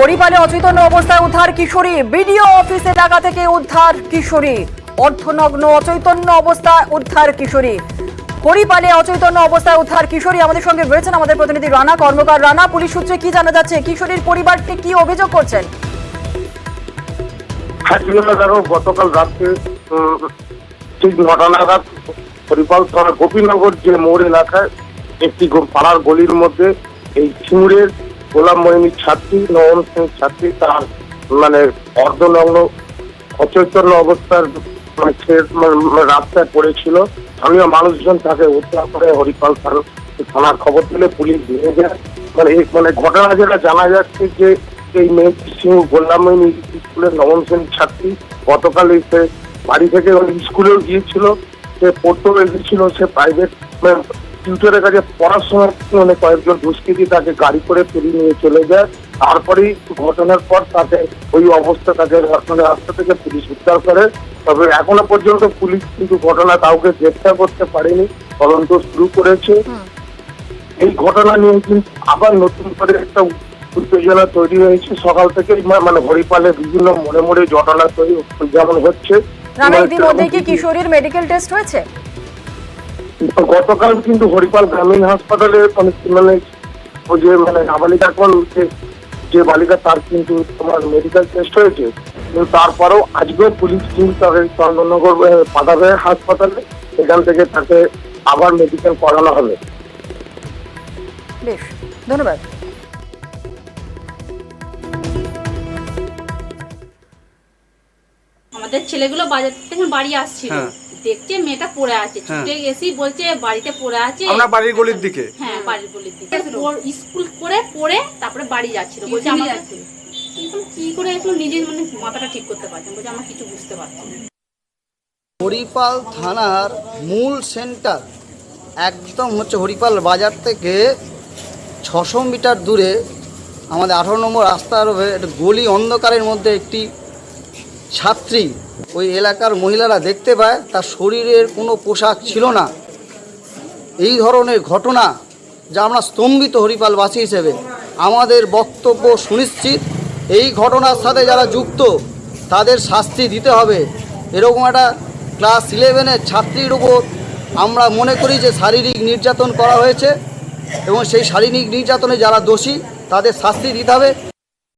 হরিপালে অচৈতন্য অবস্থায় উদ্ধার কিশোরী। BDO office এলাকা থেকে উদ্ধার কিশোরী। অর্ধনগ্ন অচৈতন্য অবস্থায় উদ্ধার কিশোরী। হরিপালে অচৈতন্য অবস্থায় উদ্ধার কিশোরী। আমাদের সঙ্গে রয়েছেন আমাদের প্রতিনিধি রানা কর্মকার। রানা, পুলিশ সূত্রে কি জানা যাচ্ছে? কিশোরীর পরিবারটি কি অভিযোগ করছেন? গতকাল রাত্রে ঠিক 9টা নাগাদ হরিপাল থানা গোপীনগর যে মোড় এলাকায় একটি পাড়ার গলির মধ্যে এই সিঙ্গুরের গোলাম মহিনীর ছাত্রী, নবম শ্রেণীর ছাত্রী, তার অর্ধনগ্ন অচৈতন্য অবস্থার রাস্তায় পড়েছিল। স্থানীয় মানুষজন তাকে উদ্ধার করে হরিপাল থানার খবর দিলে পুলিশ নিয়ে যায়। ঘটনা যেটা জানা যাচ্ছে যে এই মেয়েটি সিঙ্গুর গোলাম মহিনী স্কুলের নবম শ্রেণীর ছাত্রী। গতকাল সে বাড়ি থেকে স্কুলেও গিয়েছিল, সে পড়তেও এসেছিল। সে প্রাইভেট টিউটরের কাছে পড়ার সময় কয়েকজন দুষ্কৃতী তাকে গাড়ি করে তুলে নিয়ে চলে যায়। তারপরেই ঘটনার পর তাকে ওই অবস্থা তাকে রাস্তা থেকে পুলিশ উদ্ধার করে। তবে এখনো পর্যন্ত পুলিশ কিন্তু ঘটনা কাউকে গ্রেফতার করতে পারেনি, তদন্ত শুরু করেছে। এই ঘটনা নিয়ে কিন্তু আবার নতুন করে একটা উত্তেজনা তৈরি হয়েছে। সকাল থেকে হরিপালে বিভিন্ন মোড়ে মোড়ে ঘটনা তৈরি যেমন হচ্ছে। ইতিমধ্যে কি কিশোরীর মেডিকেল টেস্ট হয়েছে? গতকাল কিন্তু হরিপাল গ্রামীণ হাসপাতালে নাবালিকা যে বালিকা তার কিন্তু মেডিকেল টেস্ট হয়েছে। কিন্তু তারপরেও আজকেও পুলিশ কিন্তু তাকে চন্দননগর পাদাবাড়ি হাসপাতালে, এখান থেকে তাকে আবার মেডিকেল করানো হবে। বেশ, ধন্যবাদ। আমাদের ছেলেগুলো বাজার থেকে বাড়ি আসছিল, দেখছে মেয়েটা পড়ে আছে, ছুটে এসেই বলছে বাড়িতে পড়ে আছে। আমরা বাড়ির গলির দিকে, হ্যাঁ বাড়ির গলির দিকে স্কুল করে পড়ে তারপরে বাড়ি যাচ্ছিল। বলছে আমাকে কি করে একটু নিজের মাথাটা ঠিক করতে পারছেন, বলছে আমরা কিছু বুঝতে পারছি না। হরিপাল থানার মূল সেন্টার একদম হচ্ছে হরিপাল বাজার থেকে 600 মিটার দূরে আমাদের 18 নম্বর রাস্তার একটা গলি অন্ধকারের মধ্যে একটি ছাত্রী, ওই এলাকার মহিলারা দেখতে পায় তার শরীরের কোনো পোশাক ছিল না। এই ধরনের ঘটনা যা আমরা স্তম্ভিত হরিপালবাসী হিসেবে। আমাদের বক্তব্য সুনিশ্চিত, এই ঘটনার সাথে যারা যুক্ত তাদের শাস্তি দিতে হবে। এরকম একটা ক্লাস 11-এর ছাত্রীর উপর আমরা মনে করি যে শারীরিক নির্যাতন করা হয়েছে এবং সেই শারীরিক নির্যাতনে যারা দোষী তাদের শাস্তি দিতে হবে।